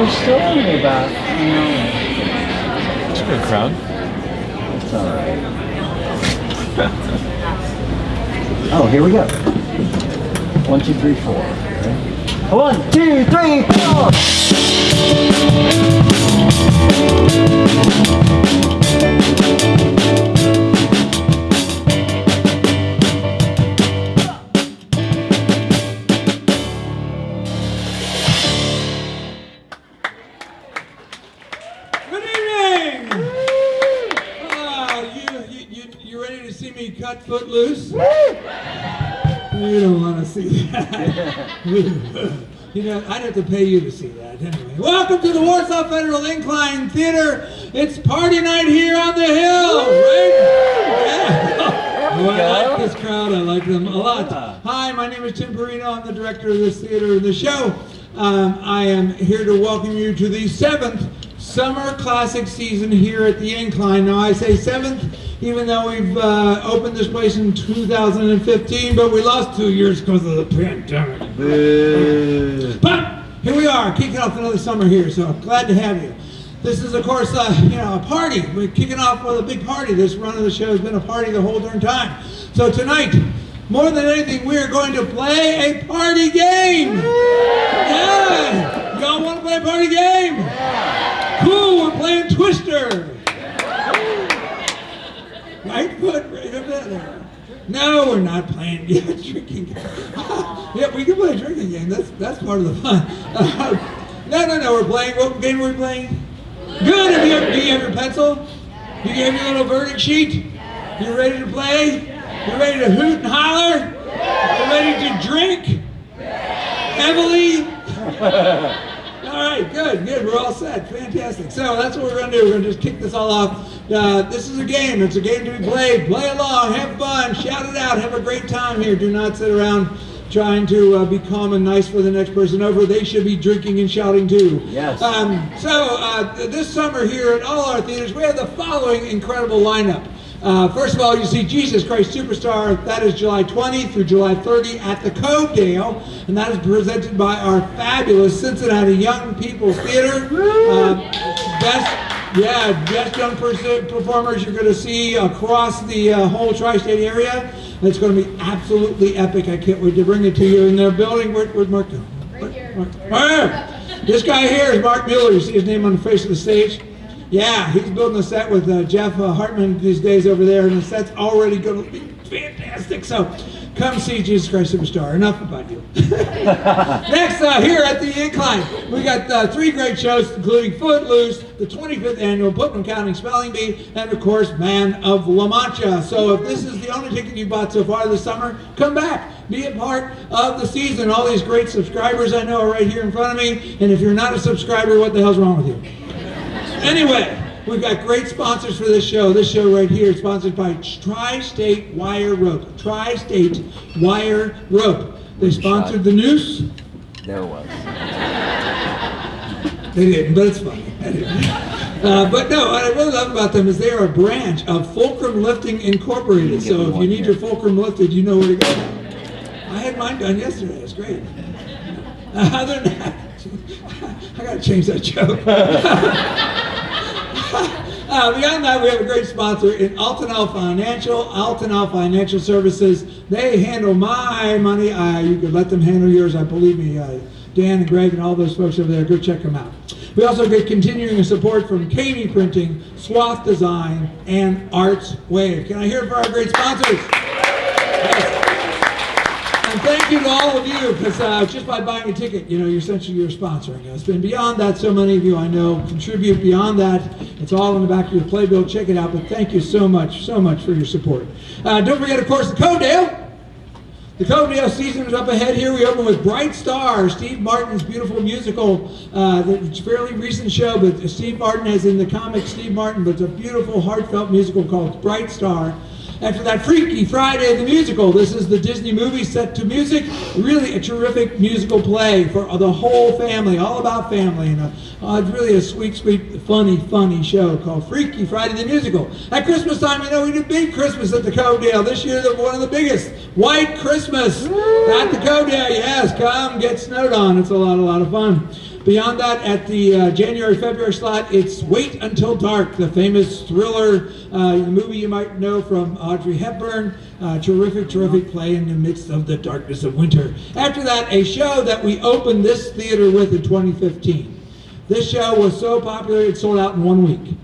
was still thinking about, It's a good crowd. it's all right. Oh, here we go. 1, 2, 3, 4. Ready? 1, 2, 3, 4. Good evening! You ready to see me cut Footloose? You don't want to see that. I'd have to pay you to see that anyway. Welcome to the Warsaw Federal Incline Theater. It's party night here on the hill, right? Yeah. Oh, I like this crowd. I like them a lot. Hi, my name is Tim Perino. I'm the director of this theater and the show. I am here to welcome you to the 7th Summer Classic season here at the Incline. Now I say 7th, even though we've opened this place in 2015, but we lost 2 years because of the pandemic. But here we are, kicking off another summer here, so glad to have you. This is, of course, a party. We're kicking off with a big party. This run of the show has been a party the whole darn time. So tonight, more than anything, we are going to play a party game. Yeah! Y'all want to play a party game? Cool, we're playing Twister. Right foot right up there. No, we're not playing drinking game. Yeah, we can play a drinking game. That's part of the fun. No, we're playing. What game are we playing? Good. Do you have your pencil? Do you have your little verdict sheet? You ready to play? You ready to hoot and holler? You ready to drink? Heavily? All right, good. We're all set. Fantastic. So that's what we're going to do. We're going to just kick this all off. This is a game. It's a game to be played. Play along. Have fun. Shout it out. Have a great time here. Do not sit around trying to be calm and nice for the next person over. They should be drinking and shouting too. Yes. This summer here at all our theaters, we have the following incredible lineup. First of all, you see Jesus Christ Superstar. That is July 20 through July 30 at the Coverdale, and that is presented by our fabulous Cincinnati Young People's Theater. Best young performers you're going to see across the whole tri-state area. It's going to be absolutely epic. I can't wait to bring it to you in their building. Where's Mark? Right here. This guy here is Mark Mueller. You see his name on the face of the stage? Yeah, he's building a set with Jeff Hartman these days over there, and the set's already going to be fantastic. So come see Jesus Christ Superstar. Enough about you. Next, here at the Incline, we got 3 great shows, including Footloose, the 25th annual Putnam County Spelling Bee, and of course, Man of La Mancha. So if this is the only ticket you bought so far this summer, come back. Be a part of the season. All these great subscribers I know are right here in front of me, and if you're not a subscriber, what the hell's wrong with you? Anyway, we've got great sponsors for this show. This show right here is sponsored by Tri-State Wire Rope. Tri-State Wire Rope. They sponsored the noose. There was. They didn't, but it's funny. But no, what I really love about them is they are a branch of Fulcrum Lifting Incorporated. So if you need your Fulcrum lifted, you know where to go. I had mine done yesterday. It's great. Other than that, I got to change that joke. Beyond that, we have a great sponsor in Altonel Financial Services. They handle my money. You could let them handle yours. I believe me. Dan and Greg and all those folks over there, go check them out. We also get continuing support from Caney Printing, Swath Design, and Arts Wave. Can I hear it for our great sponsors? Yes. And thank you to all of you, because just by buying a ticket, you're sponsoring us. And beyond that, so many of you I know contribute beyond that. It's all in the back of your playbill. Check it out. But thank you so much for your support. Don't forget, of course, the Coverdale. The Coverdale season is up ahead here. We open with Bright Star, Steve Martin's beautiful musical. It's a fairly recent show, but Steve Martin, as in the comic Steve Martin, but it's a beautiful, heartfelt musical called Bright Star. After that, Freaky Friday the musical. This is the Disney movie set to music. Really a terrific musical play for the whole family, all about family. And it's really a sweet, funny show called Freaky Friday the musical. At Christmas time, we do big Christmas at the Coverdale. This year, they're one of the biggest. White Christmas at the Coverdale. Yes, come get snowed on. It's a lot of fun. Beyond that, at the January-February slot, it's Wait Until Dark, the famous thriller movie you might know from Audrey Hepburn. Terrific play in the midst of the darkness of winter. After that, a show that we opened this theater with in 2015. This show was so popular, it sold out in 1 week.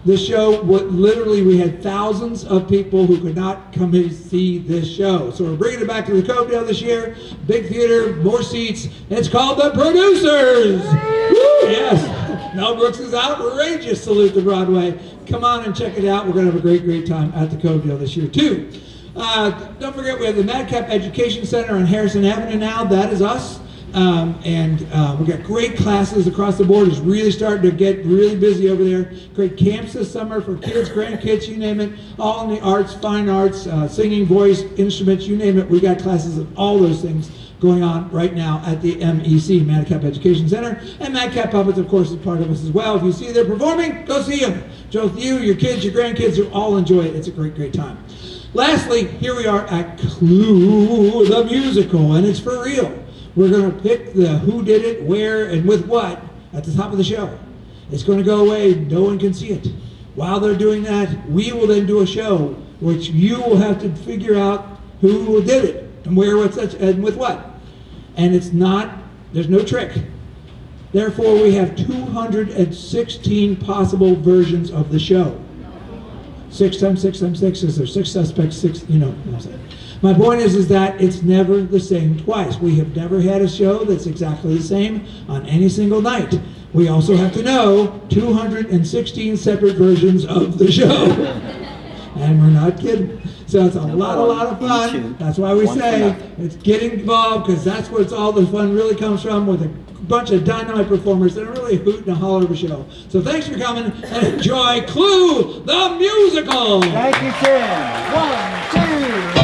This show, literally, we had thousands of people who could not come and see this show. So we're bringing it back to the Coverdale this year. Big theater, more seats. It's called The Producers. Woo! Yes, Mel Brooks' outrageous salute to Broadway. Come on and check it out. We're going to have a great time at the Coverdale this year, too. Don't forget, we have the Madcap Education Center on Harrison Avenue now. That is us. We've got great classes across the board. It's really starting to get really busy over there. Great camps this summer for kids, grandkids, you name it. All in the arts, fine arts, singing, voice, instruments, you name it. We got classes of all those things going on right now at the MEC, Madcap Education Center. And Madcap Puppets, of course, is part of us as well. If you see they're performing, go see them. So you, your kids, your grandkids, you'll all enjoy it. It's a great time. Lastly, here we are at Clue the Musical, and it's for real. We're going to pick the who did it, where, and with what at the top of the show. It's going to go away. No one can see it. While they're doing that, we will then do a show which you will have to figure out who did it and where, and with what. And it's not, there's no trick. Therefore, we have 216 possible versions of the show. 6 times 6 times 6 is there 6 suspects, 6, you know what I'm saying. My point is that it's never the same twice. We have never had a show that's exactly the same on any single night. We also have to know 216 separate versions of the show. And we're not kidding. So it's a lot of fun. That's why we say it's getting involved, because that's where all the fun really comes from, with a bunch of dynamite performers that are really a hoot and a holler of a show. So thanks for coming and enjoy Clue the Musical. Thank you, Tim. 1, 2.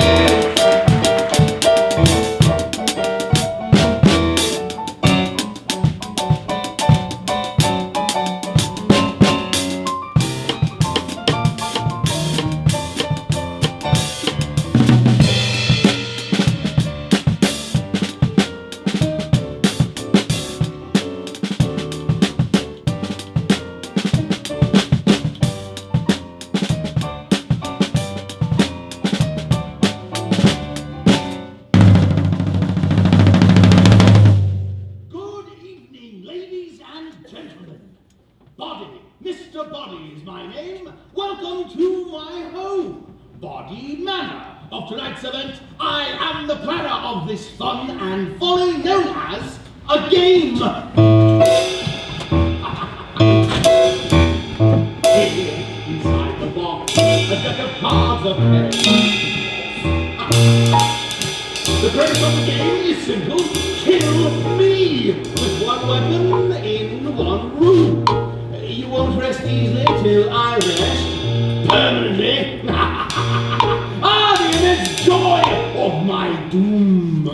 Mr. Body is my name. Welcome to my home, Body Manor. Of tonight's event, I am the planner of this fun and folly known as a game. Here, inside the box, a deck of cards of carrots. The premise of the game is simple. Kill me with one weapon in one room. You won't rest easily till I rest permanently. The immense joy of my doom.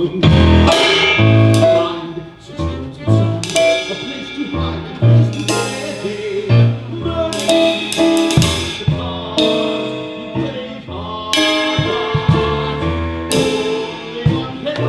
Find 6 rooms inside, a place to hide, a place to stay. Murder, the cards, you play hard. Only one can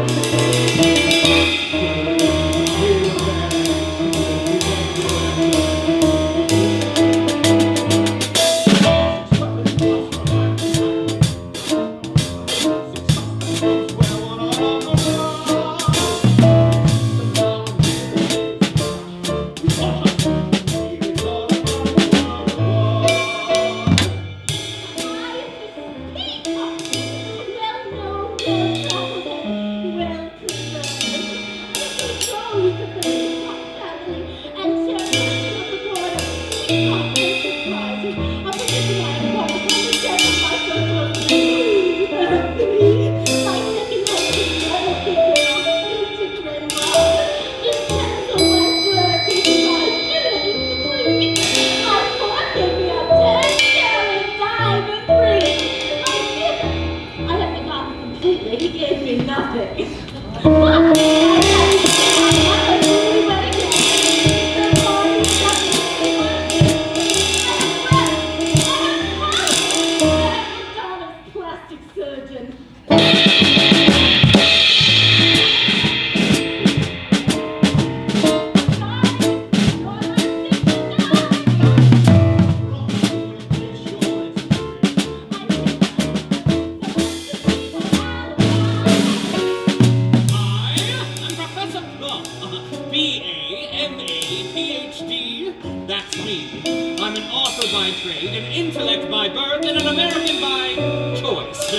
author by trade, an intellect by birth, and an American by choice.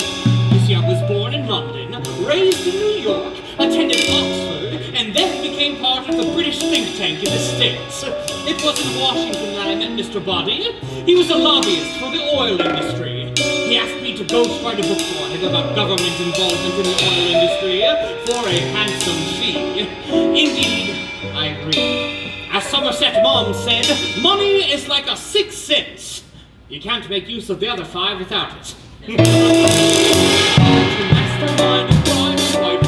You see, I was born in London, raised in New York, attended Oxford, and then became part of the British think tank in the States. It was in Washington that I met Mr. Body. He was a lobbyist for the oil industry. He asked me to ghostwrite a book for him about government involvement in the oil industry for a handsome fee. Indeed, I agreed. As Somerset Maugham said, money is like a sixth sense. You can't make use of the other five without it. To mastermind a crime is quite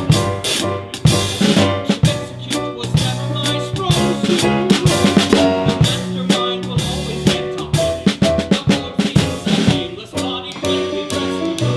to execute was never my strong suit. The mastermind will always get top heavy. The poor piece of nameless body will be dressed to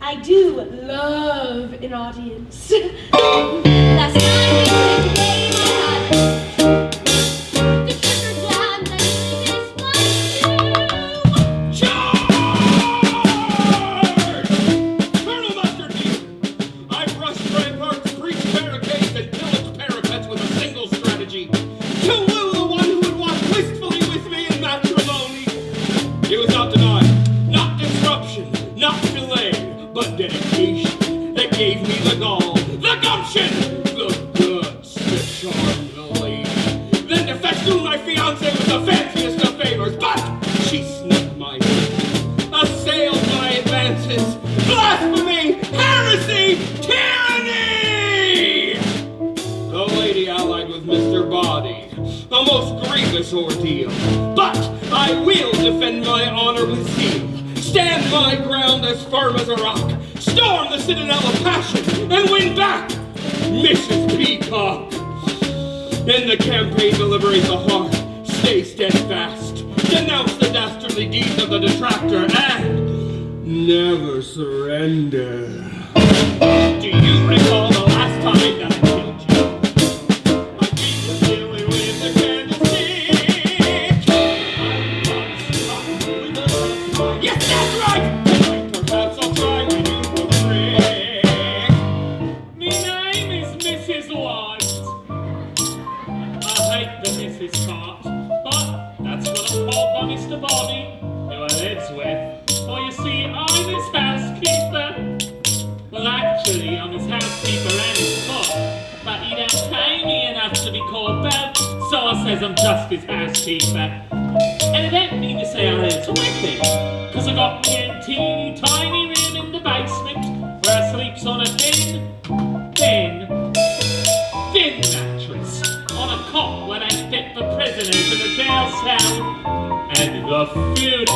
I do love an audience. Last night we played the game I had. The trigger down, then this one Charge! Colonel Mustard Beer! I've rushed ramparts, breached barricades, and pillaged parapets with a single strategy. To woo the one who would walk wistfully with me in matrimony. It was not denial, not disruption, not delay, but dedication that gave me the gall, the gumption, the guts to charm the lady. Then to festoon my fiancée with the fanciest of favors, but she snubbed my feet, assailed my advances, blasphemy, heresy, tyranny! The lady allied with Mr. Body, a most grievous ordeal, but I will defend my honor with zeal. Stand my ground as firm as a rock, storm the citadel of passion, and win back Mrs. Peacock. In the campaign to liberate the heart, stay steadfast, denounce the dastardly deeds of the detractor, and never surrender. Do you recall the last time that I killed you? I beat the ceiling with the candlestick. Yes, that's right! Tonight perhaps I'll try my new trick. Me name is Mrs. White. I hate the Mrs. Cart, but that's what I'm called by Mr. Body, who I lives with. For you see, I'm his housekeeper. Well, actually, I'm his housekeeper and his cook, but he don't pay me enough to be called both, so I says I'm just his housekeeper. And I don't mean to say I live with him, cause I got me a teeny tiny room in the basement where I sleeps on a thin mattress on a cot where they fit for prisoners in the jail cell. And the food,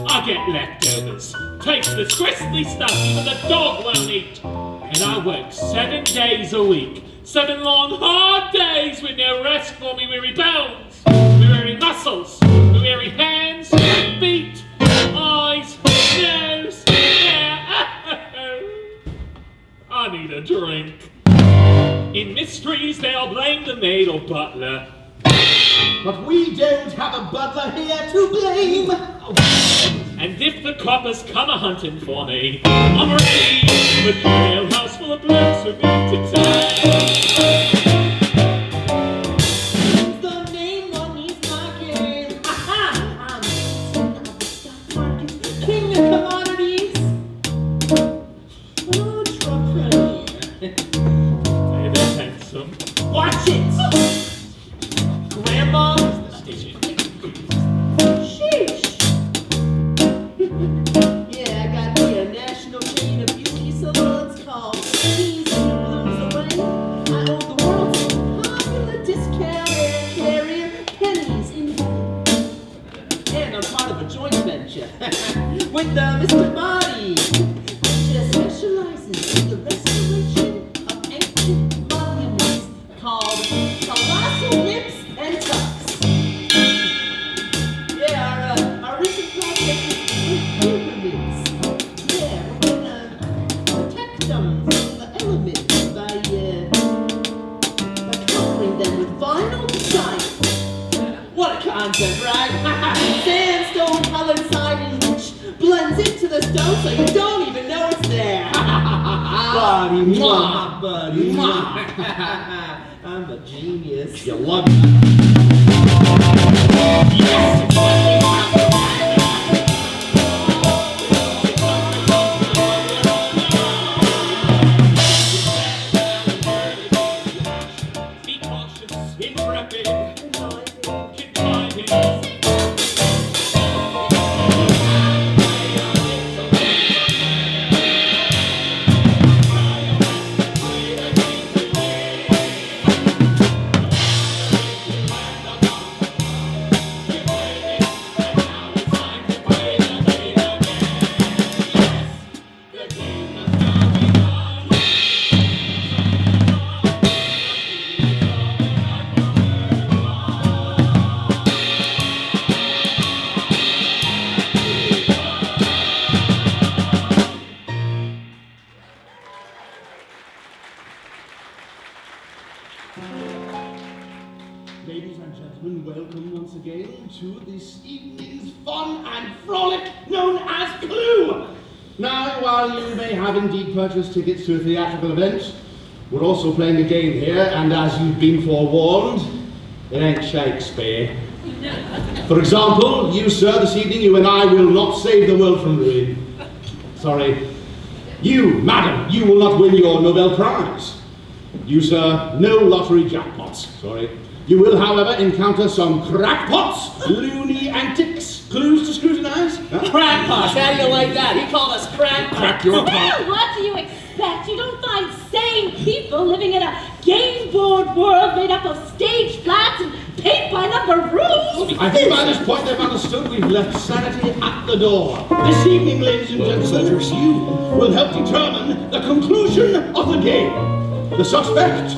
I get leftovers. Takes the gristly stuff even the dog won't eat. And I work 7 days a week. 7 long, hard days with no rest for me weary bones, me weary muscles, me weary hands, feet, eyes, nose, hair. I need a drink. In mysteries, they'll blame the maid or butler. But we don't have a butler here to blame. And if the coppers come a-hunting for me, I'm ready with a jailhouse full of blokes for me to tie. The name on these markets. I'm the stock market, king of commodities. Oh, truck Hey there, handsome. Watch it! Grandma! Station. Sheesh! Yeah, I got me a national chain of beauty salons called Keys and the Blues Away. I own the world's most popular discount air carrier, Pennies in Heaven. And I'm part of a joint venture with Mr. Body, which specializes in the restoration of ancient monuments called Colossal Nips and Tucks. Yeah, our recent project is pyramids. Yeah, we're gonna protect them from the elements by covering them with vinyl siding. What a concept, right? Sandstone colored siding which blends into the stone so you don't even know it's there. Buddy, mwah, buddy, mwah. I'm a genius. You love that. Be cautious, intrepid, confiding. Ladies and gentlemen, welcome once again to this evening's fun and frolic known as Clue. Now, while you may have indeed purchased tickets to a theatrical event, we're also playing a game here, and as you've been forewarned, it ain't Shakespeare. For example, you, sir, this evening, you and I will not save the world from ruin. Sorry. You, madam, you will not win your Nobel Prize. You, sir, no lottery jackpots. Sorry. You will, however, encounter some crackpots, loony antics, clues to scrutinize. Huh? Crackpots, how do you like that? He called us crackpots. Crack your pot. Well, what do you expect? You don't find sane people living in a game board world made up of stage flats and paint by number rules. I think by this point they've understood we've left sanity at the door. This evening, ladies and gentlemen, you will help determine the conclusion of the game. The suspect,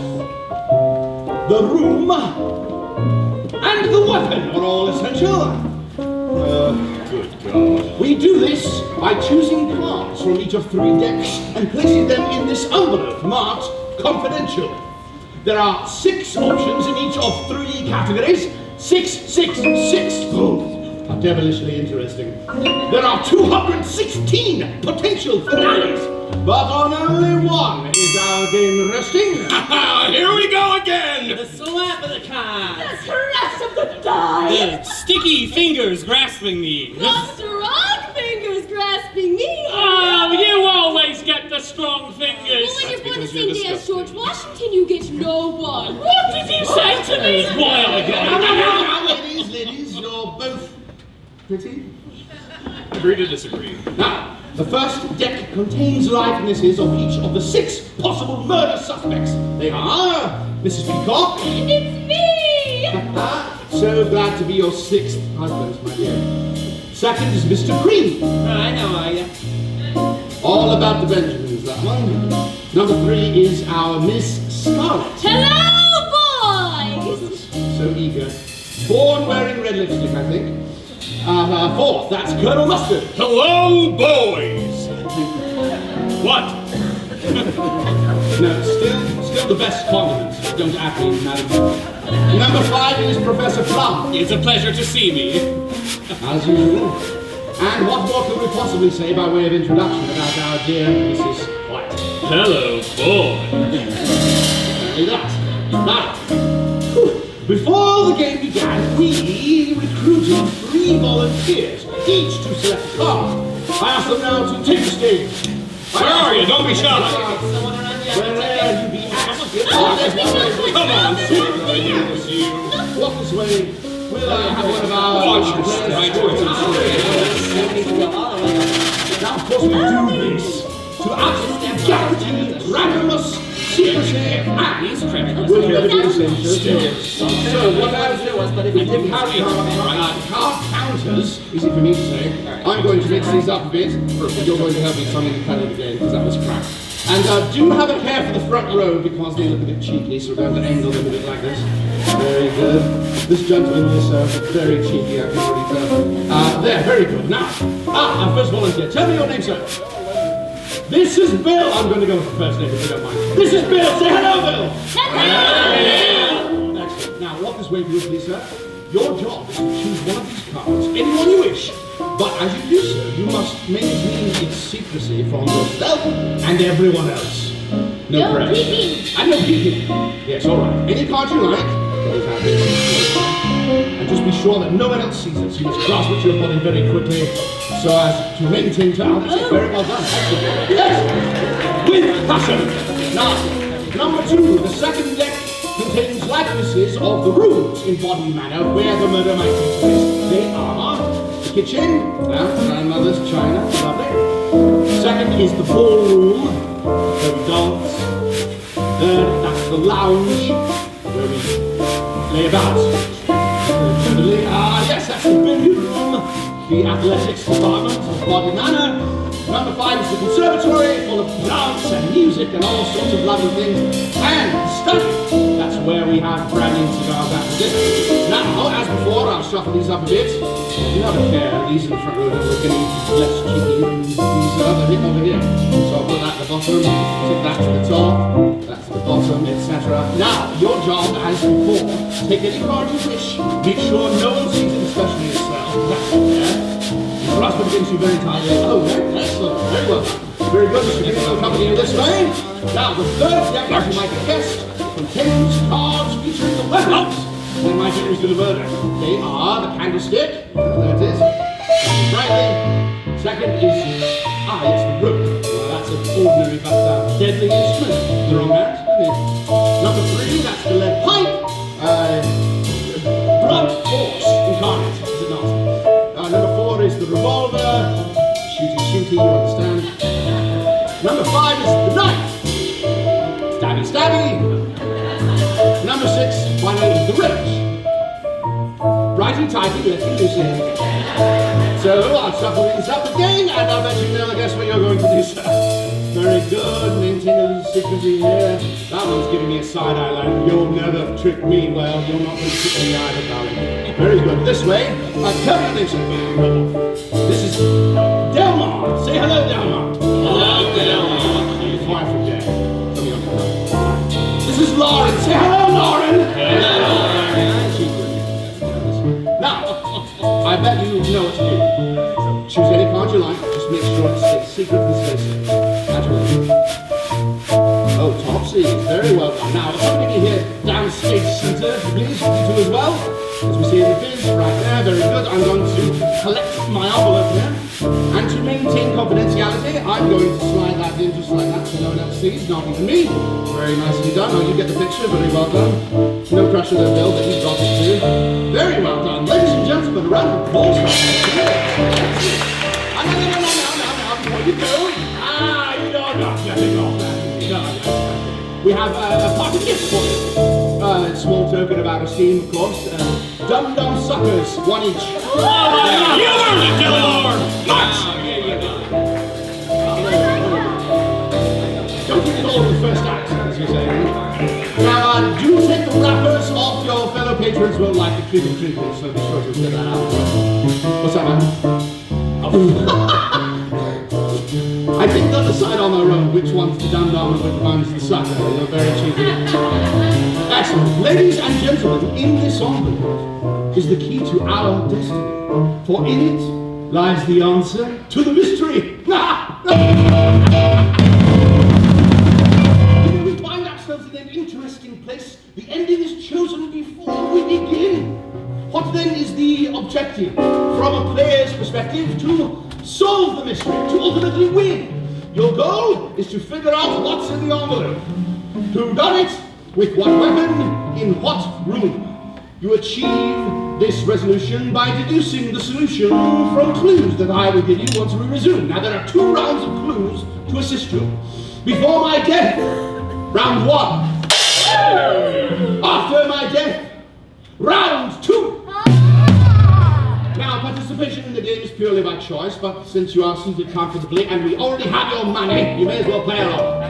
the room, and the weapon are all essential. Good God. We do this by choosing cards from each of 3 decks and placing them in this envelope marked confidential. There are 6 options in each of 3 categories. 6, 6, 6. Oh, how devilishly interesting. There are 216 potential finales, but on only one is our game resting. Here we go again! The slap of the cards. The crash of the die. Sticky fingers grasping me. The strong fingers grasping me. Oh, you always get the strong fingers. Well, when you're born the same day as George Washington, you get no one. What did you say to me a while ago? Ladies, you're both pretty. Agree to disagree. Now, the first deck contains likenesses of each of the 6 possible murder suspects. They are Mrs. Peacock. It's me. So glad to be your 6th husband, my dear. Second is Mr. Green. I know, are you? All about the Benjamins, that one. Number 3 is our Miss Scarlet. Hello, boys. So eager. Born wearing red lipstick, I think. 4th, that's Colonel Mustard. Hello, boys. What? No, still the best condiments. Don't act me, madam. Number 5 is Professor Plum. It's a pleasure to see me. As usual. And what more could we possibly say by way of introduction about our dear Mrs. White? Hello, boy. Exactly that. Now, before the game began, we recruited 3 volunteers, each to select a card. I asked them now to take the stage. Where are you? Don't be shy. Where you be asked? Come on, sweet lady. Walk this way. We'll have one of our... Watch your stride. Now, of course, we do this to absolutely guarantee rigorous secrecy and we'll never do the same show. So, what I'll do is, but if we didn't have card counters, easy for me to say, I'm going to mix these up a bit. You're going to help me some in the colour again, because that was crap. And do have a care for the front row because they look a bit cheeky, so we're going to angle them a bit like this. Very good. This gentleman is very cheeky, I can already tell. There, very good. Now, our first volunteer. Tell me your name, sir. This is Bill. I'm going to go with the first name if you don't mind. This is Bill. Say hello, Bill. Hello. Excellent. Now, walk this way, please, sir. Your job is to choose one of these cards, anyone you wish. But as you do so, you must maintain its secrecy from yourself and everyone else. No press. peeking. And no peeking. Yes, all right. Any card you like. And just be sure that no one else sees it. So you must grasp it to your body very quickly so as to maintain balance. Very well done. Excellent. Yes. With passion. Now, number 2, the second deck contains likenesses of the rooms in bodily manner where the murder might take place. They are the kitchen, grandmother's china, lovely. Second is the ballroom, where we dance. Third, that's the lounge, where we lay about. Yes, that's the billiard room, the athletics department of body manner. Number 5 is the conservatory, full of dance and music and all sorts of lovely things. And the study, that's where we have brandy and cigars after dinner. Now, as before, I'll shuffle these up a bit. You have a care, these in the front row are getting less cheeky than these other bit over here. So I'll put that at the bottom, take that to the top, that's the bottom, etc. Now, your job, as before, take any card you wish, make sure no one sees it, especially yourself. That's there. Grasp it against you very tightly. Oh, excellent. Very well. Very good. Mr. Nichols will accompany you this way. Now, the third deck, as you might have guessed, contains cards featuring the weapons that might be used in the murder. They are the candlestick. There it is. Rightly. Second is, it's the rope. Well, that's an ordinary but deadly instrument. The wrong hand. Number 3, that's the lead pipe. Blunt force incarnate, is it not? Number 4 is the revolver. Shooty, you understand. Number 5 is the knife. Stabby. Number 6, finally, is the wrench. Righty-tighty, lefty-loosey. So, I'll shuffle these up again, and I'll let you know, guess what you're going to do, sir. Very good, maintain a little secrecy here. That one's giving me a side-eye like, you'll never trick me. Well, you're not going to trick me either, darling. Very good. This way, tell me your name, sir. This is Delmar. Say hello, Delmar. Hello, Delmar. It's my forget. Tell me your name. This is Lauren. Say hello, Lauren. Hello. Now, I bet you know what to do. Choose any card you like. Just make sure it stays secret and stays safe. Naturally. Oh, Topsy. Very well done. Now, somebody here downstage center, please. You two as well. As we see in the biz, right there. Very good. I'm going to collect my envelope here. And to maintain confidentiality, I'm going to slide that in just like that so no one else sees, not even me. Very nicely done. Oh, you get the picture. Very well done. No pressure there, Bill, but you've got it too. Very well done. Ladies and gentlemen, a round of applause for us. Now, before you go, you're not getting off that. No. We have a party gift for you. A small token of our esteem, of course. Dum-dum suckers, 1 each. You earned it, Delmar. March. Don't get it all in the first act, as you say. Now, do take the wrappers off. Your fellow patrons will like the crinkle, so be sure to get that out. What's that, man? I think they'll decide on their own which one's the dum-dum and which one's the sucker. You're very cheeky. Excellent. Ladies and gentlemen, in this envelope is the key to our destiny. For in it lies the answer to the mystery. We find ourselves in an interesting place. The ending is chosen before we begin. What then is the objective? From a player's perspective, to solve the mystery, to ultimately win. Your goal is to figure out what's in the envelope. Who done it? With what weapon? In what room? You achieve this resolution by deducing the solution from clues that I will give you once we resume. Now there are 2 rounds of clues to assist you. Before my death, round 1. After my death, round 2. Now participation in the game is purely by choice, but since you are seated comfortably and we already have your money, you may as well play along.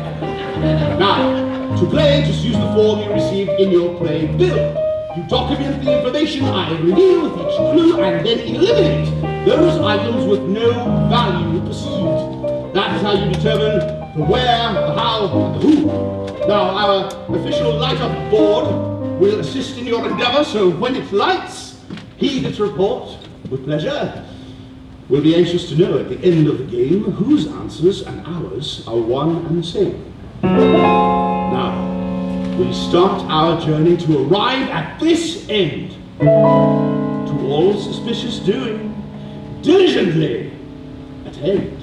Now, to play, just use the form you received in your play bill. You document the information I reveal with each clue and then eliminate those items with no value perceived. That is how you determine the where, the how, and the who. Now, our official light-up board will assist in your endeavor, so when it lights, heed its report with pleasure. We'll be anxious to know at the end of the game whose answers and ours are one and the same. Now, we start our journey to arrive at this end. To all suspicious doing, diligently attend.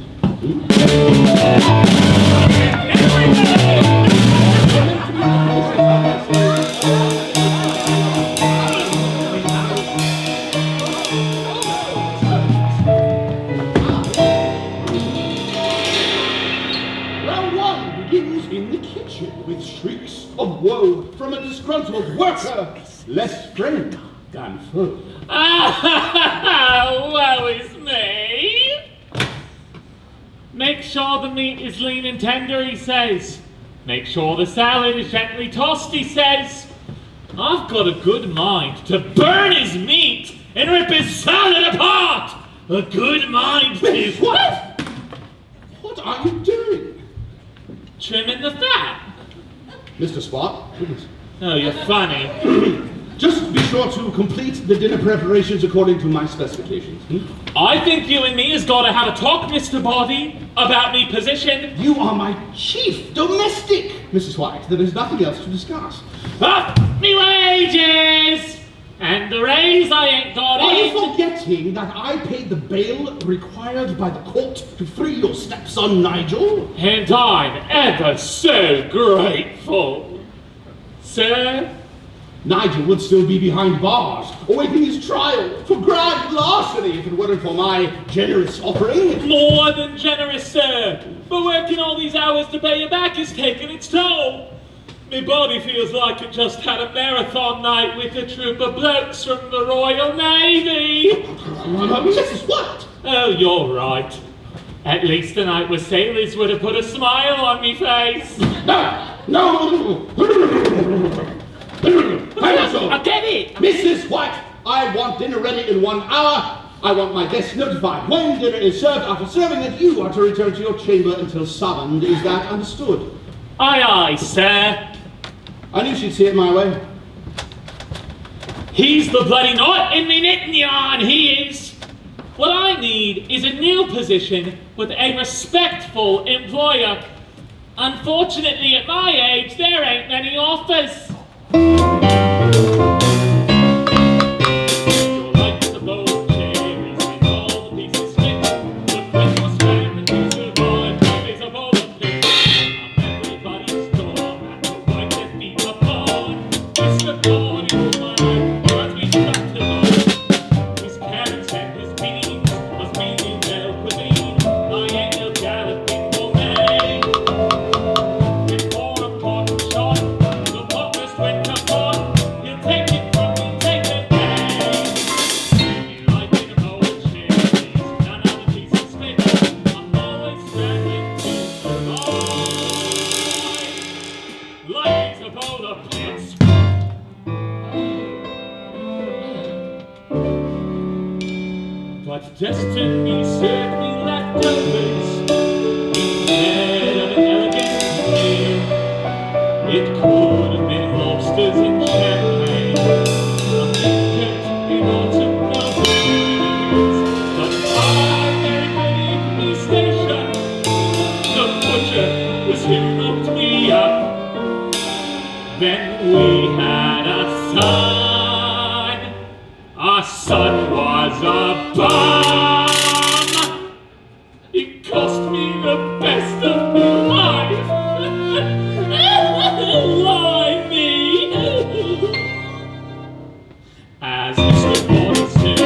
Round 1 begins in the kitchen with shrieks of woe from a disgruntled worker, less friend than foe. Woe is me. Make sure the meat is lean and tender, he says. Make sure the salad is gently tossed, he says. I've got a good mind to burn his meat and rip his salad apart. A good mind to... What? What are you doing? Trimming the fat. Mr. Spot, Oh, you're funny. just be sure to complete the dinner preparations according to my specifications. I think you and me has got to have a talk, Mr. Body, about me position. You are my chief domestic, Mrs. White. There is nothing else to discuss. Up me wages! And the raise I ain't got Are you it. forgetting that I paid the bail required by the court to free your stepson, Nigel? And I'm ever so grateful. Sir? Nigel would still be behind bars, awaiting his trial for grand larceny if it weren't for my generous offering. More than generous, sir. But working all these hours to pay you back is taking its toll. My body feels like it just had a marathon night with a troop of blokes from the Royal Navy. Mrs. White! Oh, you're right. At least a night with sailors would have put a smile on me face. No! I get it! Mrs. White, I want dinner ready in 1 hour. I want my guests notified when dinner is served. After serving it, you are to return to your chamber until summoned. Is that understood? Aye, aye, sir. I knew she'd see it my way. He's the bloody knot in me knitting yarn, he is. What I need is a new position with a respectful employer. Unfortunately, at my age, there ain't many offers. You're like the bold cherries with all the pieces split. But when you're scrambling to survive, there's a bowl of pits. I'm everybody's storm and the wipe their feet upon. Mr. Corn in my life, as we start to know. His carrots and his beans must be in their cuisine. I ain't no galloping gourmet. Before a cotton shot, the poorest winter pot, he'll take it from me, take it back. You like it about the cherries, none of the pieces split. I'm always scrambling to survive. Life is about the pits. But destiny served me leftovers instead of an elegant meal. It could have been lobsters and champagne, a biscuit in automobiles. But I son was a bum. It cost me the best of life. Why me? As Mr. Gordon said,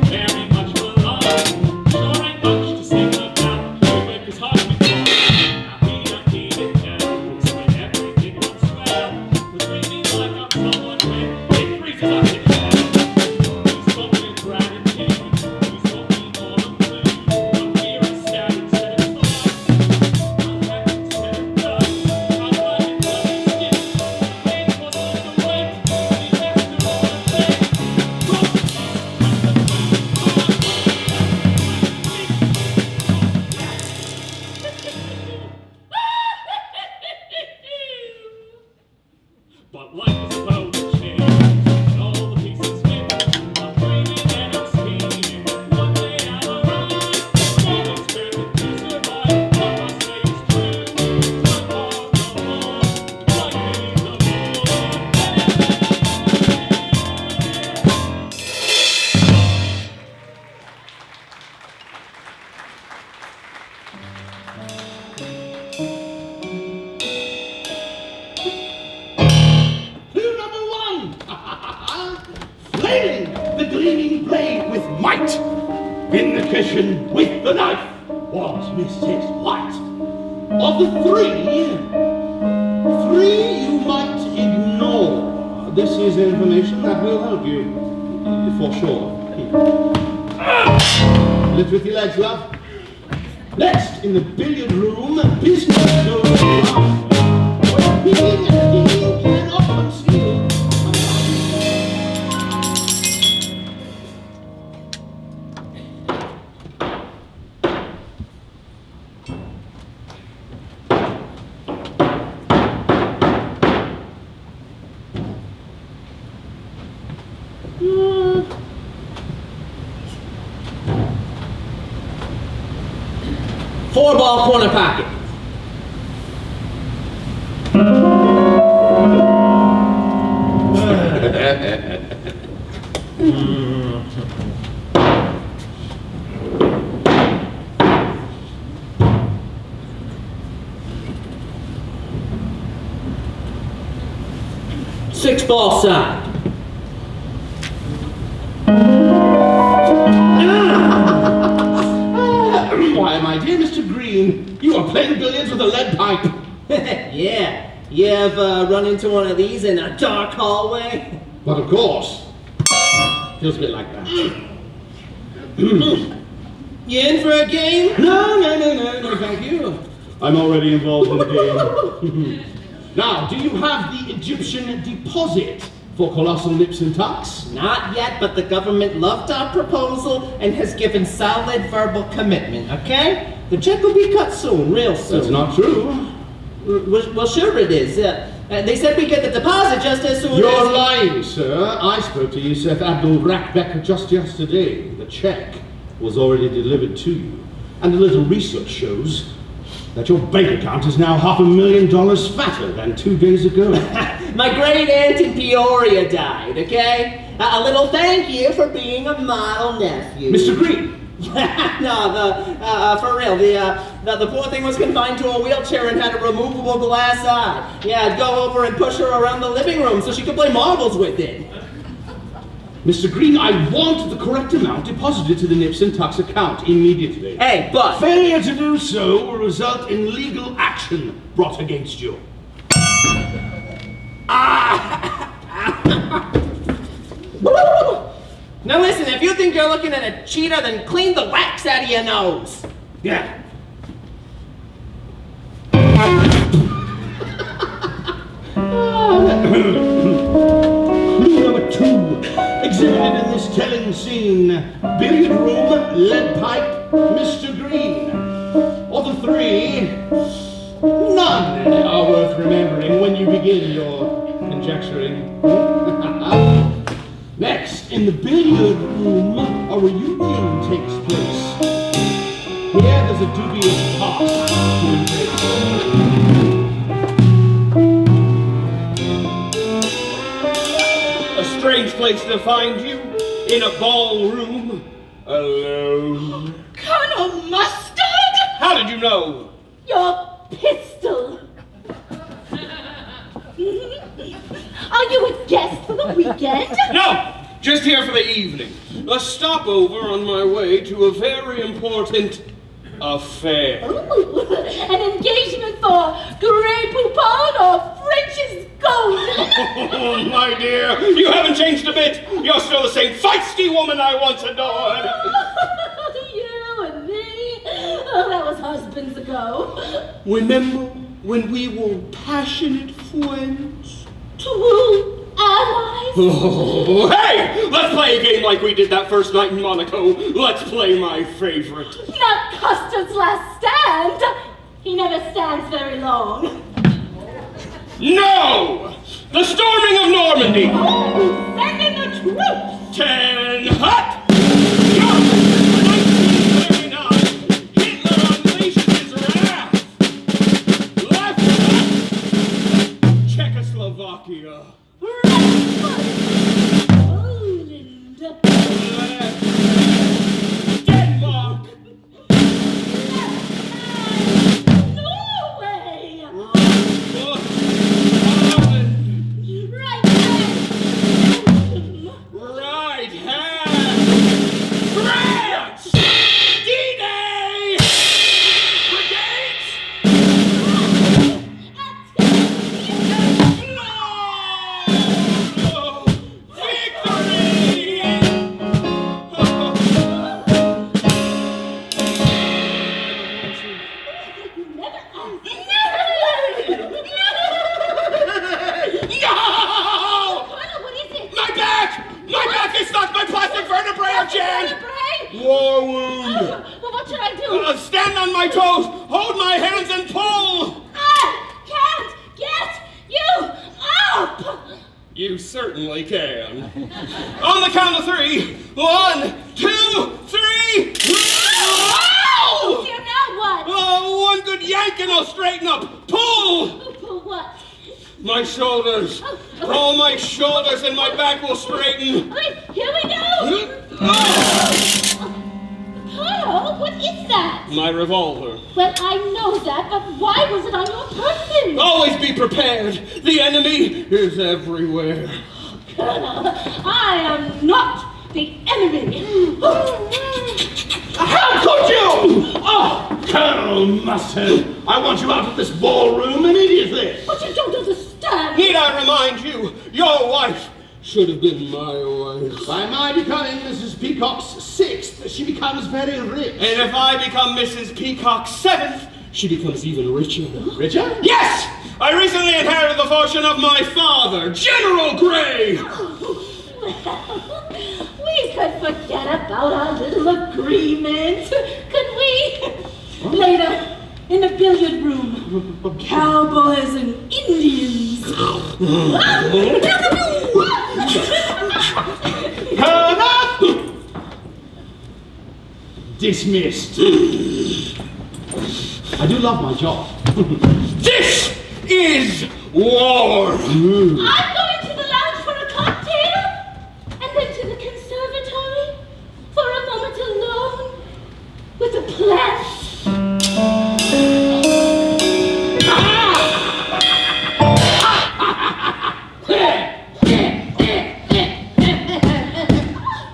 very much for life. Sure ain't much to sing about. You make his heart beat. Now he don't need it now. When everything runs well, the dreaming like I'm someone when it freezes up in hell. He's spoken in gratitude. He's spoken all of blue. But here it's sad instead of smile. I'm back instead of done. I'm glad it doesn't skip. Pain was on the way. He left her on the bed. But life is about to change, and all the pieces fit. I'm dreaming and I'm scheming. One day I'll arrive. All expected to survive. What I say is true. One more, life is a Clue number 1. Flailing the gleaming blade with might. In the kitchen with the knife was Mrs. White. Of the three you might ignore. This is information that will help you, for sure. Lift with your legs, love. Next, in the billiard room, business goes wrong. Being cannot conceal. Four-ball corner pocket. Six-ball side. Why, my dear Mr. Green, you are playing billiards with a lead pipe. Yeah. You ever run into one of these in a dark hallway? But of course, feels a bit like that. You in for a game? No, thank you. I'm already involved in the game. Now, do you have the Egyptian deposit for colossal nips and tucks? Not yet, but the government loved our proposal and has given solid verbal commitment, okay? The check will be cut soon, real soon. That's not true. Well, sure it is. They said we get the deposit just as soon as... You're lying, sir. I spoke to Yusuf Abdul Rakbek just yesterday. The check was already delivered to you. And a little research shows that your bank account is now $500,000 fatter than 2 days ago. My great aunt in Peoria died, okay? A little thank you for being a model nephew. Mr. Green! No, for real, the poor thing was confined to a wheelchair and had a removable glass eye. Yeah, I'd go over and push her around the living room so she could play marbles with it. Mr. Green, I want the correct amount deposited to the Nips and Tucks account immediately. Hey, but... Failure to do so will result in legal action brought against you. Now listen, if you think you're looking at a cheetah, then clean the wax out of your nose. Yeah. Clue number 2, exhibited in this telling scene. Billiard room, lead pipe, Mr. Green. Of the 3, none are worth remembering when you begin your conjecturing. Next, in the billiard room, a reunion takes place. Here, there's a dubious past to embrace. A strange place to find you. in a ballroom alone. Colonel Mustard! How did you know? Your pistol. Are you a guest for the weekend? No, just here for the evening. A stopover on my way to a very important affair. Ooh, an engagement for Grey Poupon or French's Gold. Oh, my dear, you haven't changed a bit. You're still the same feisty woman I once adored. You and me? Oh, that was husbands ago. Remember when we were passionate friends? True allies. Oh, hey! Let's play a game like we did that first night in Monaco. Let's play my favorite. Not Custard's last stand. He never stands very long. No! The storming of Normandy! Oh, send in the troops! 10 hut! 1939, Hitler unleashes his wrath! Left foot, Czechoslovakia. Right foot, Poland. Left, Denmark. Norway. Right foot, Holland. Right hand. Right hand! France! D-Day! Brigades! No! Victory! No! Colonel, what is it? My back! My back is stuck! My plastic vertebrae are jammed! Vertebrae? War wound! Well, what should I do? Stand on my toes! Hold my hands and pull! I can't get you up! You certainly can. On the count of 3. 1, 2, 3. Oh, Ow! dear, now what? Oh, one good yank and I'll straighten up. Pull! For what? My shoulders. Oh, my shoulders and my back will straighten. Okay, here we go! Oh, Colonel, what is that? my revolver. Well, I know that, but why was it on your person? Always be prepared. The enemy is everywhere. Colonel, I am not the enemy. How could you? Oh, Colonel Mustard, I want you out of this ballroom immediately. But you don't understand. Need I remind you, your wife should have been my wife. By my becoming Mrs. Peacock's 6th, she becomes very rich. And if I become Mrs. Peacock's 7th, she becomes even richer. Richer? Yes! I recently inherited the fortune of my father, General Gray. Well, we could forget about our little agreement, could we? Later, in the billiard room, cowboys and Indians. Colonel! Dismissed. I do love my job. This is war. I'm going to the lounge for a cocktail, and then to the conservatory for a moment alone with the plants.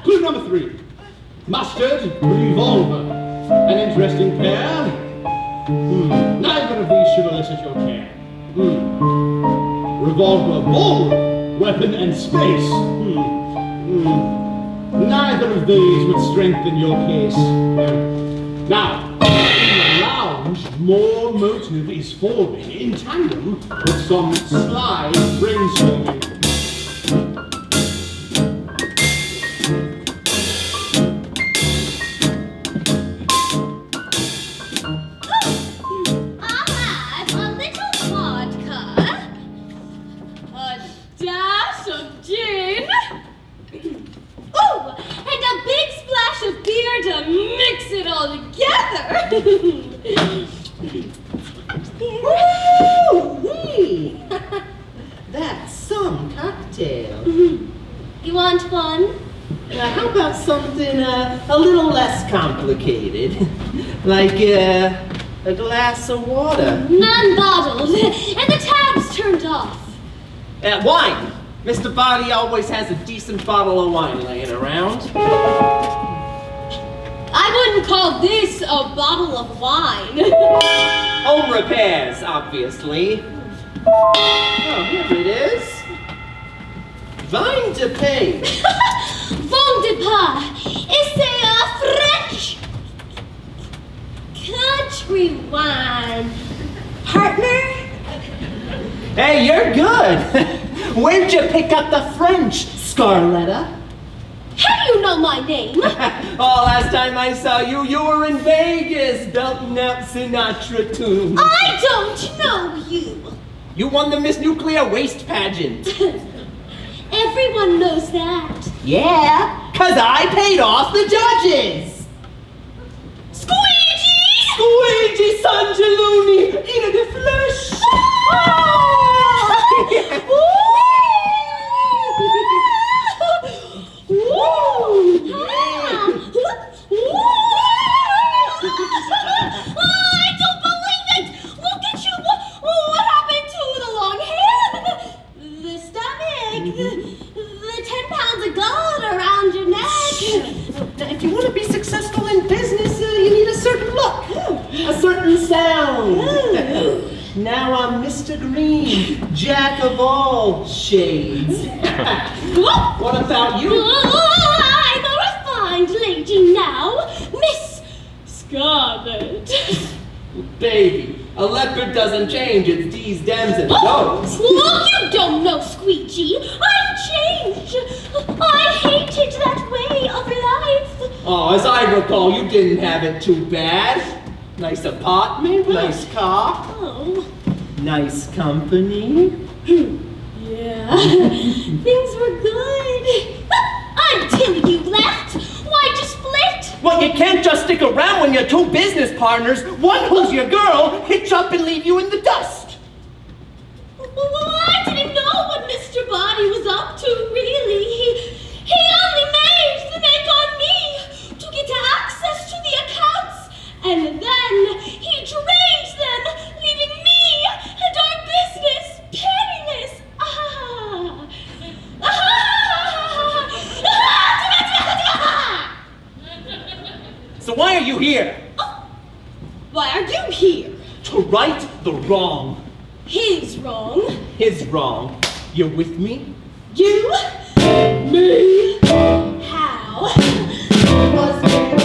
Clue number 3. Mustard, revolver. An interesting pair. Neither of these should elicit your care. Revolver, ball, weapon, and space. Neither of these would strengthen your case. Now, in the lounge, more motive is forming in tandem with some sly brainstorming. I'll have a little vodka, a dash of gin, ooh, and a big splash of beer to mix it all together. Woo-wee! That's some cocktail. You want one? how about something a little less complicated? Like a glass of water. Non-bottled, and the tab's turned off. Wine. Mr. Body always has a decent bottle of wine laying around. I wouldn't call this a bottle of wine. Home repairs, obviously. Oh, here it is. Vin de Paix. Vin de pas. It's a French country wine. Partner? Hey, you're good. Where'd you pick up the French, Scarletta? How do you know my name? Oh, last time I saw you, you were in Vegas belting out Sinatra tunes. I don't know you. You won the Miss Nuclear Waste pageant. Everyone knows that. Yeah, 'cause I paid off the judges. Squeegee! Luigi Sangeluni, eater de flesh. I don't believe it! Look at you! What happened to the long hair? The stomach? The 10 pounds of gold around your neck? If you want to be successful in business, you need a certain look, a certain sound. Now I'm Mr. Green, jack of all shades. What about you? I'm a refined lady now, Miss Scarlet. Baby, a leopard doesn't change, it's D's, Dems, and Do's. Look, you don't know, Squeegee. I've changed. I hated that way of life. Oh, as I recall, you didn't have it too bad. Nice apartment, nice car, Oh, nice company. yeah. Things were good. Until you left. Why'd you split? Well, you can't just stick around when you're two business partners. One who's your girl, hitch up and leave you in the dust. Well, I didn't know what Mr. Body was up to, really. He only made the make on me to get access to the accounts. And then he drains them, leaving me and our business penniless. So why are you here? Why are you here? To right the wrong. He's wrong. His wrong. You're with me? You? Me? How? Was there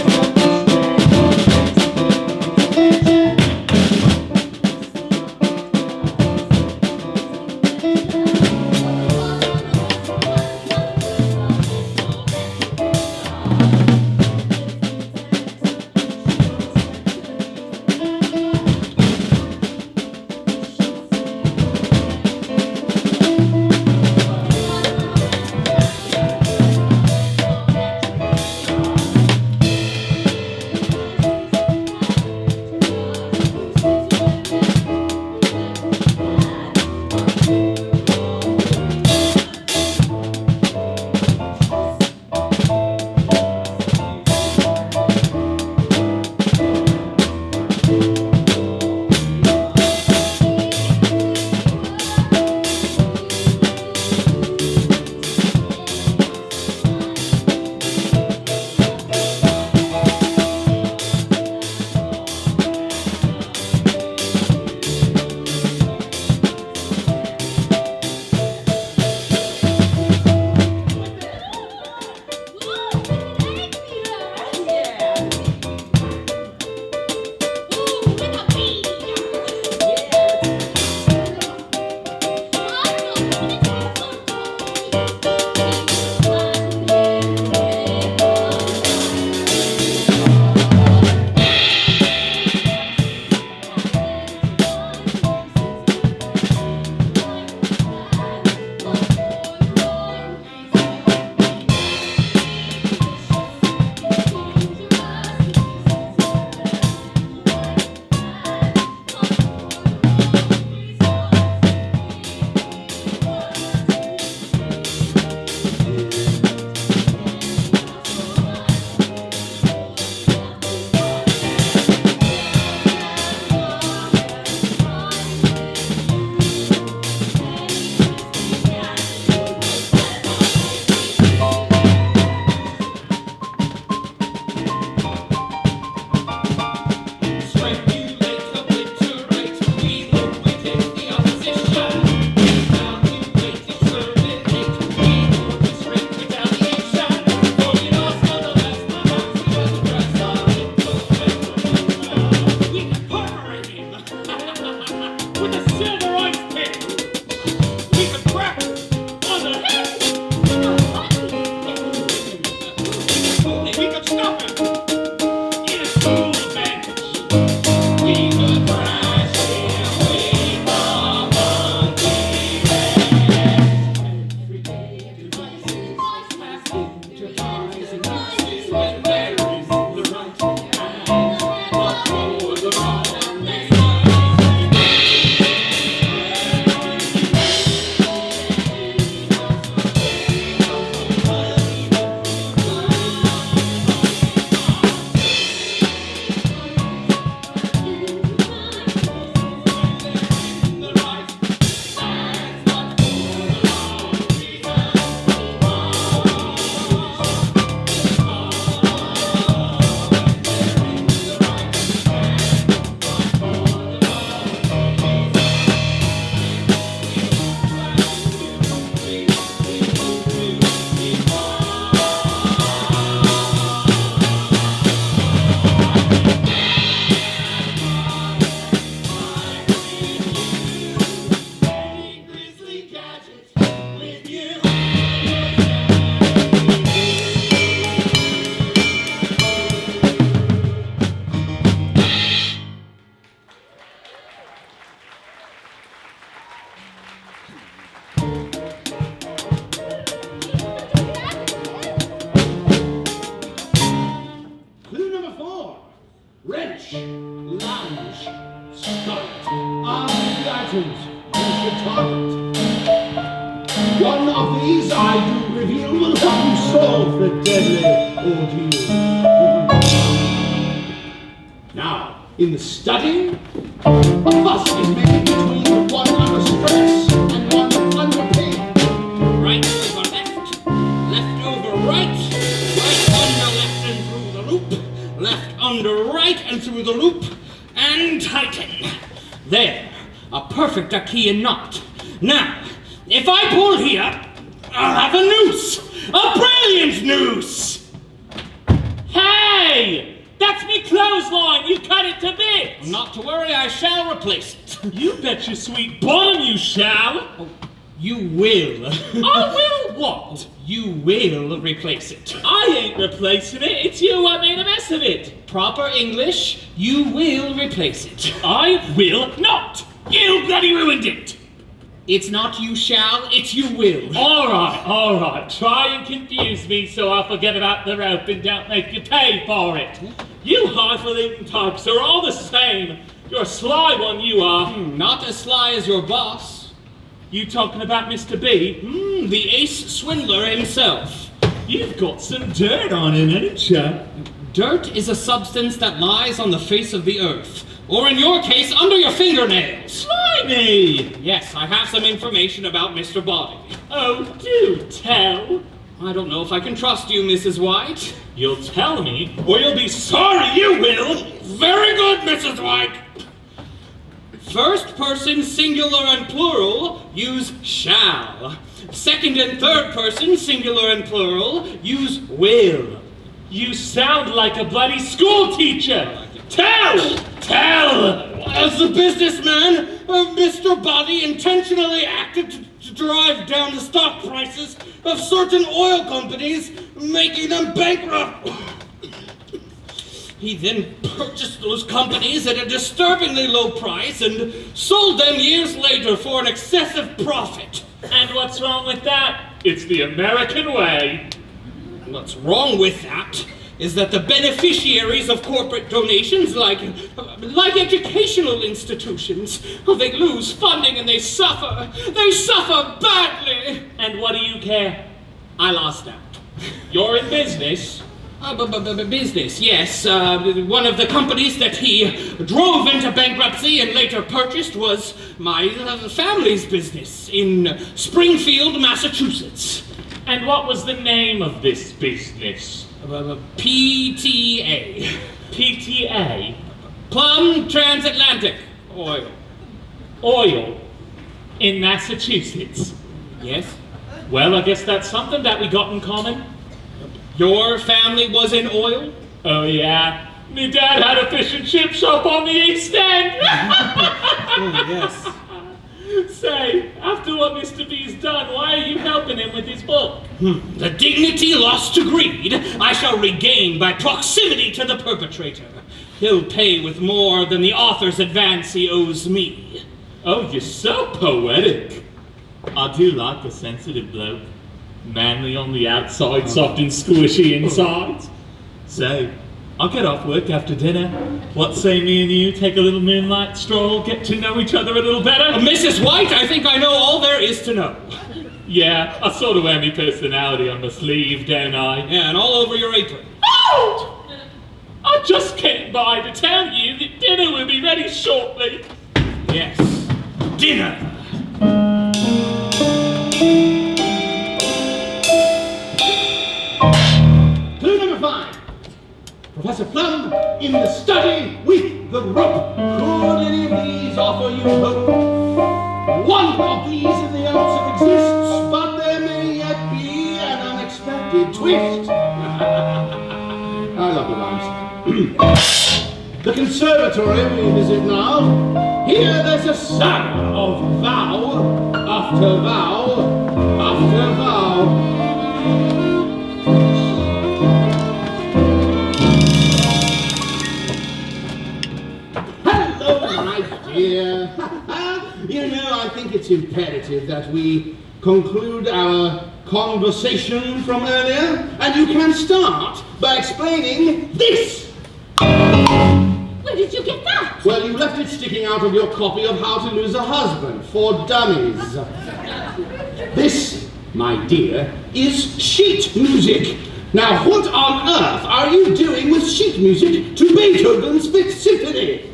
wrench, lounge, scarlet are the items you should target. One of these, I do reveal, will help you solve the deadly ordeal. Now, in the study, a fuss is made between the one under stress and one under pain. Right over left, left over right, right under left and through the loop, left under right and through the loop, and tighten. There, a perfect Achaean knot. Now, if I pull here, I'll have a noose, a brilliant noose. Hey! That's me clothesline! You cut it to bits! Not to worry, I shall replace it. You bet your sweet bottom you shall! Oh, you will. I will what? You will replace it. I ain't replacing it, it's you I made a mess of it. Proper English, you will replace it. I will not! You bloody ruined it! It's not you shall, it's you will. All right. Try and confuse me so I'll forget about the rope and don't make you pay for it. You highfalutin types are all the same. You're a sly one, you are. Not as sly as your boss. You talking about Mr. B? The ace swindler himself. You've got some dirt on him, ain't you? Dirt is a substance that lies on the face of the earth. Or in your case, under your fingernails. Blimey! Yes, I have some information about Mr. Body. Oh, do tell. I don't know if I can trust you, Mrs. White. You'll tell me, or you'll be sorry you will. Very good, Mrs. White. First person, singular and plural, use shall. Second and third person, singular and plural, use will. You sound like a bloody school teacher. Tell! As a businessman, Mr. Body intentionally acted to drive down the stock prices of certain oil companies, making them bankrupt. He then purchased those companies at a disturbingly low price and sold them years later for an excessive profit. And what's wrong with that? It's the American way. What's wrong with that is that the beneficiaries of corporate donations, like educational institutions, they lose funding and they suffer. They suffer badly. And what do you care? I lost out. You're in business? Business, yes. One of the companies that he drove into bankruptcy and later purchased was my family's business in Springfield, Massachusetts. And what was the name of this business? PTA. PTA? Plum Transatlantic Oil. Oil? In Massachusetts? Yes. Well, I guess that's something that we got in common. Your family was in oil? Oh, yeah. Me dad had a fish and chip shop on the East End. Oh, yes. Say, after what Mr. B's done, why are you helping him with his book? The dignity lost to greed, I shall regain by proximity to the perpetrator. He'll pay with more than the author's advance he owes me. Oh, you're so poetic. I do like a sensitive bloke. Manly on the outside, soft and squishy inside. Say, I'll get off work after dinner. What say me and you take a little moonlight stroll, get to know each other a little better? Mrs. White, I think I know all there is to know. Yeah, I sort of wear my personality on my sleeve, don't I? Yeah, and all over your apron. Oh! I just came by to tell you that dinner will be ready shortly. Yes, dinner. Clue number 5. Professor Plum in the study with the rope. Could any of these offer you hope? One of these in the answer exists, but there may yet be an unexpected twist. I love the rhymes. The conservatory we visit now. Here there's a saga of vow after vow after vow. Yeah, you know, I think it's imperative that we conclude our conversation from earlier, and you can start by explaining this. Where did you get that? Well, you left it sticking out of your copy of How to Lose a Husband for Dummies. This, my dear, is sheet music. Now, what on earth are you doing with sheet music to Beethoven's Fifth Symphony?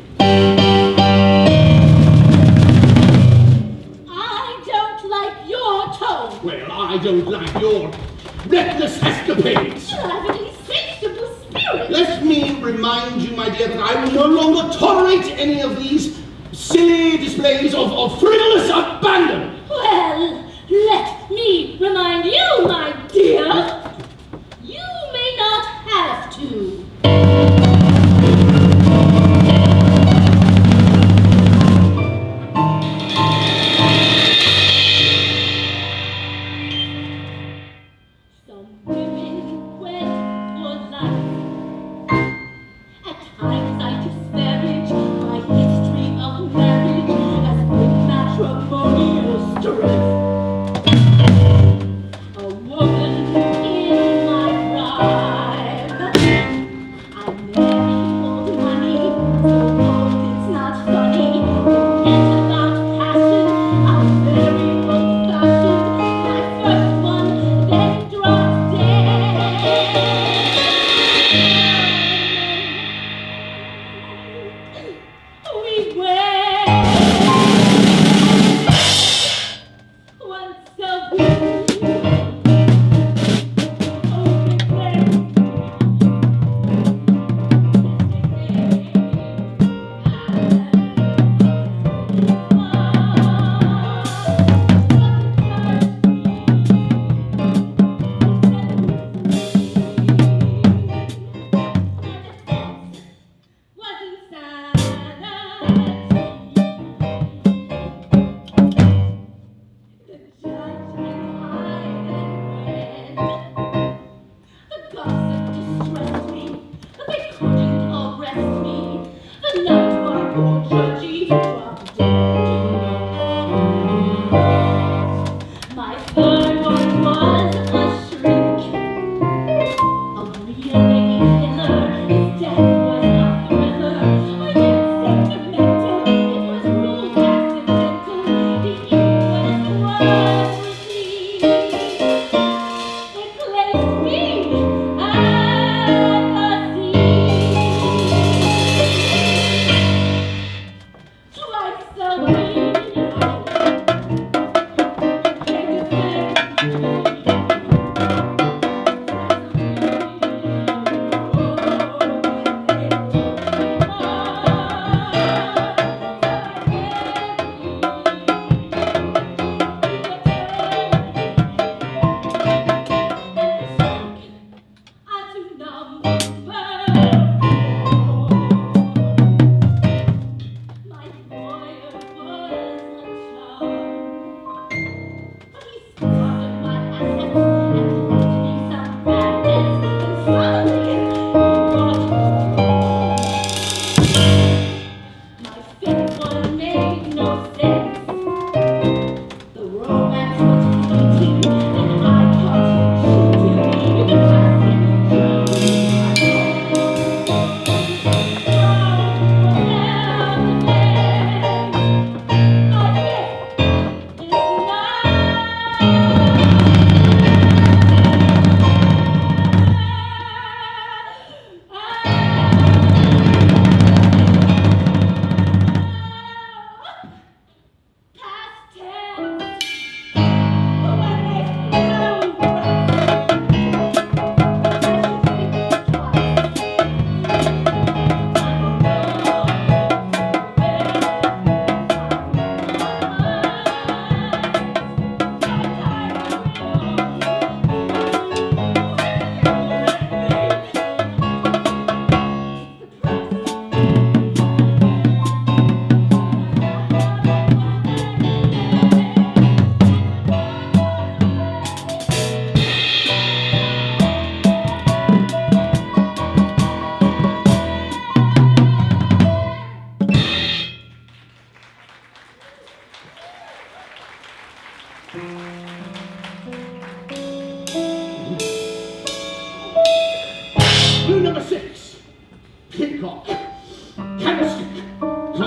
I don't like your tone. Well, I don't like your reckless escapades. You have an insatiable spirit. Let me remind you, my dear, that I will no longer tolerate any of these silly displays of frivolous abandon. Well, let me remind you, my dear. You may not have to. Some women wed for life. At times I disparage my history of marriage as a matrimonial strife. A woman in my prime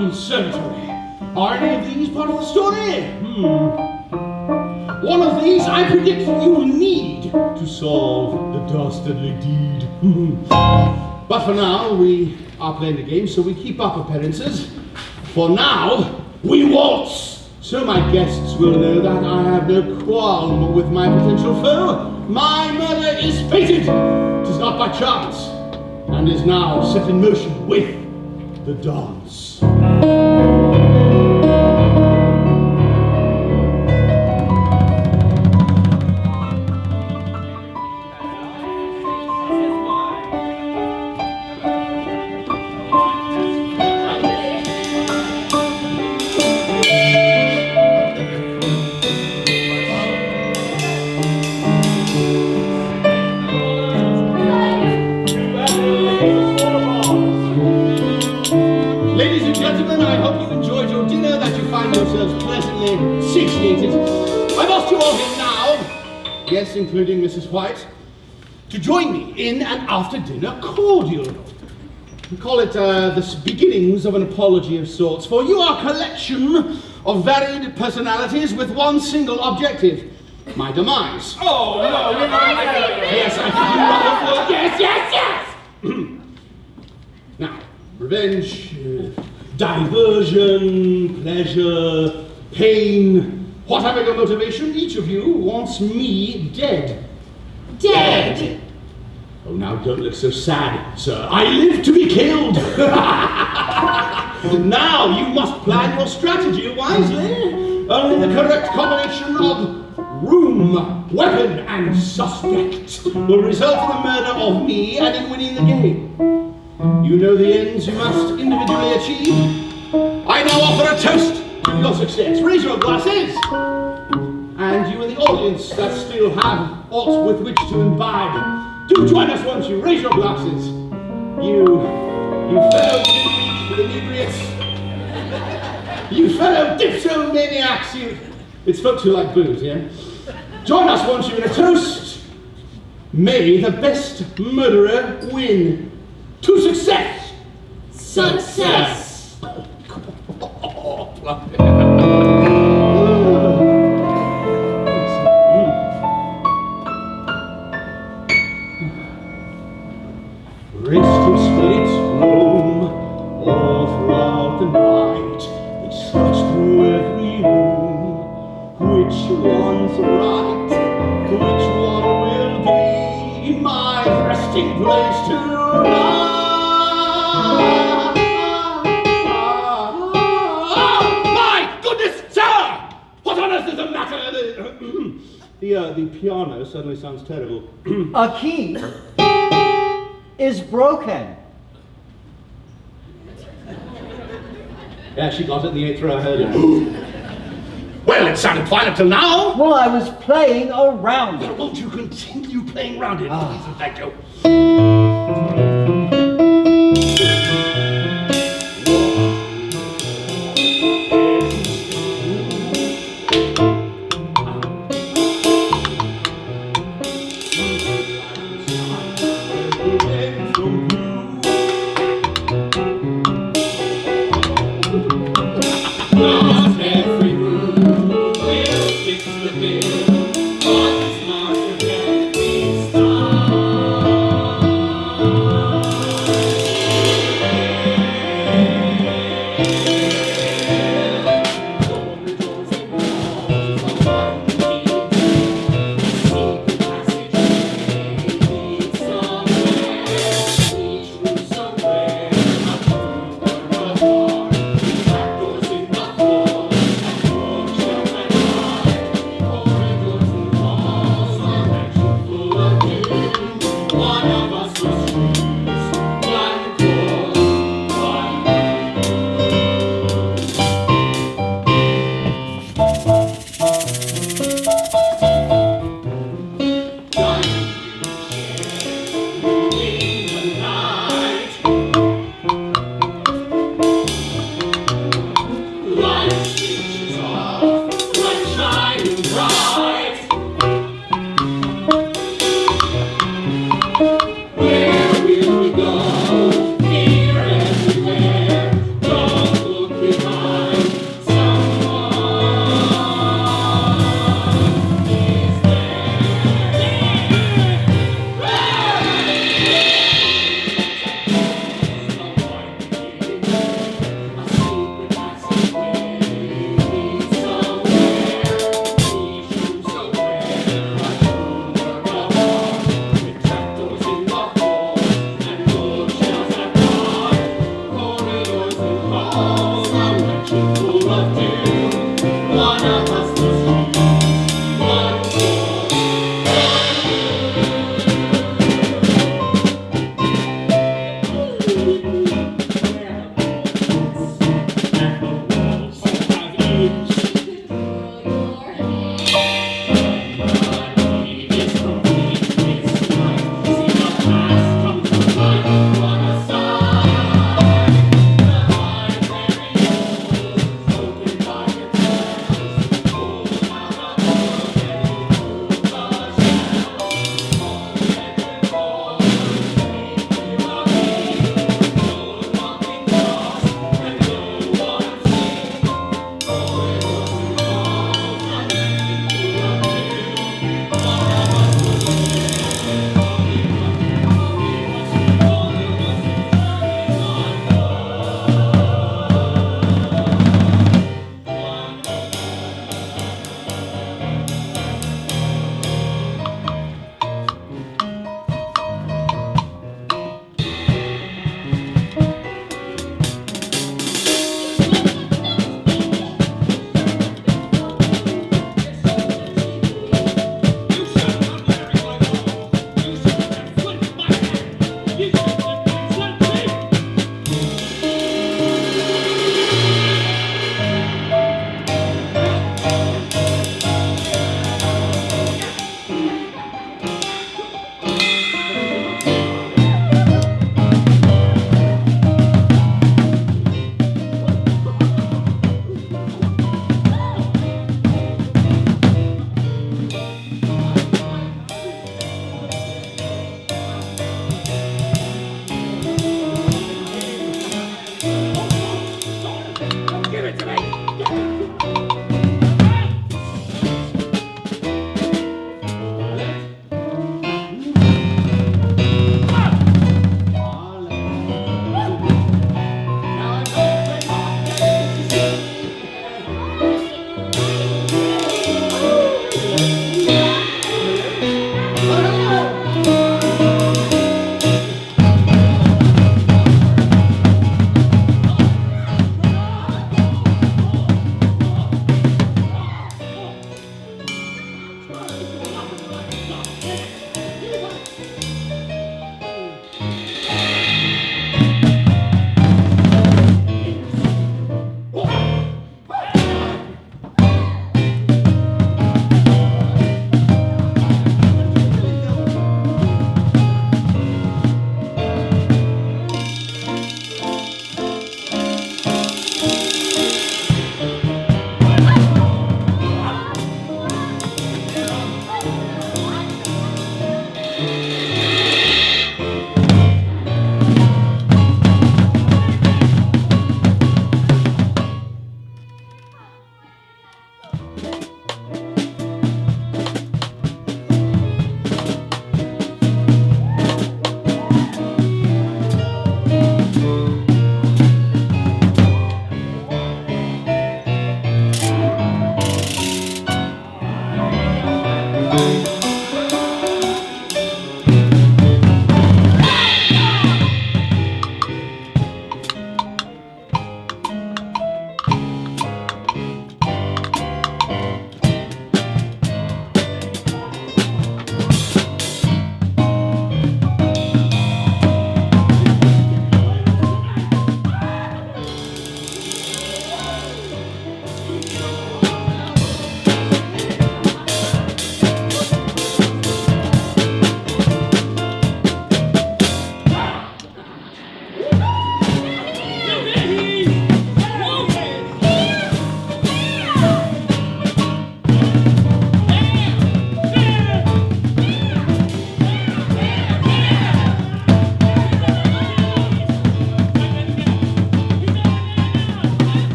conservatory. Are any of these part of the story? One of these I predict you will need to solve the dastardly deed. But for now, we are playing the game, so we keep up appearances. For now, we waltz! So my guests will know that I have no qualm with my potential foe. My murder is fated! 'Tis not by chance, and is now set in motion with the dance. Ladies and gentlemen, I hope you enjoyed your dinner, that you find yourselves pleasantly satiated. I've asked you all here now, yes, including Mrs. White, to join me in an after-dinner cordial. We call it the beginnings of an apology of sorts, for you are a collection of varied personalities with one single objective: my demise. Oh, no, we're not Yes, I think you rather will. Yes! Now, revenge, diversion, pleasure, pain, whatever your motivation, each of you wants me dead. Dead. Oh, now don't look so sad, sir. I live to be killed. Now you must plan your strategy wisely. Only the correct combination of room, weapon, and suspect will result in the murder of me and in winning the game. You know the ends you must individually achieve. I now offer a toast to your success. Raise your glasses. And you in the audience that still have aught with which to imbibe, do join us, won't you? Raise your glasses. You fellow inebriates. You fellow dipsomaniacs. It's folks who like booze, yeah? Join us, won't you, in a toast. May the best murderer win. To success! Success. Rest in spirits roam all throughout the night. They search through every room. Which one's right? Which one will be my resting place tonight? Oh, my goodness, sir! What on earth is the matter? The piano suddenly sounds terrible. A key is broken. Yeah, she got it in the 8th row, I heard it. Well, it sounded fine until now. Well, I was playing around it. Won't you continue playing round it? Please and thank you.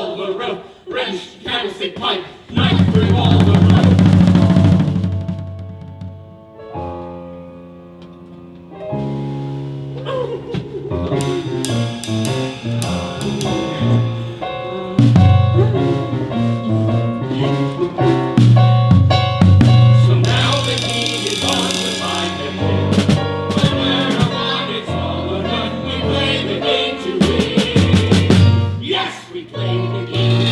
revolver rope, wrench, candlestick pipe, knife, revolver rope. So now the king is on to find him. When we're around, it's all or none. We play the game to win. Yes, we play the game to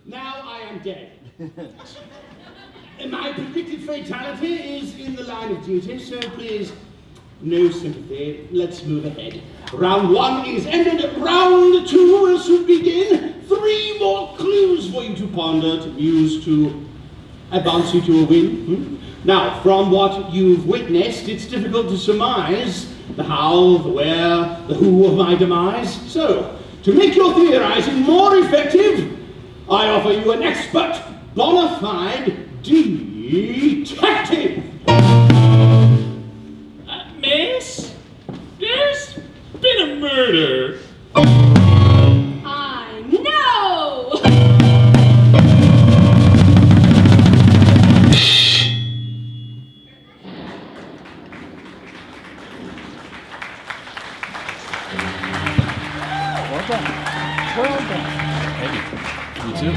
Now I am dead. My predicted fatality is in the line of duty, so please, no sympathy. Let's move ahead. Round 1 is ended. Round 2 will soon begin. 3 more clues for you to ponder, to muse, to advance you to a win. Now, from what you've witnessed, it's difficult to surmise the how, the where, the who of my demise. So, to make your theorizing more effective, I offer you an expert, bona fide detective. Miss, there's been a murder. I know! Well done. Well done. You too.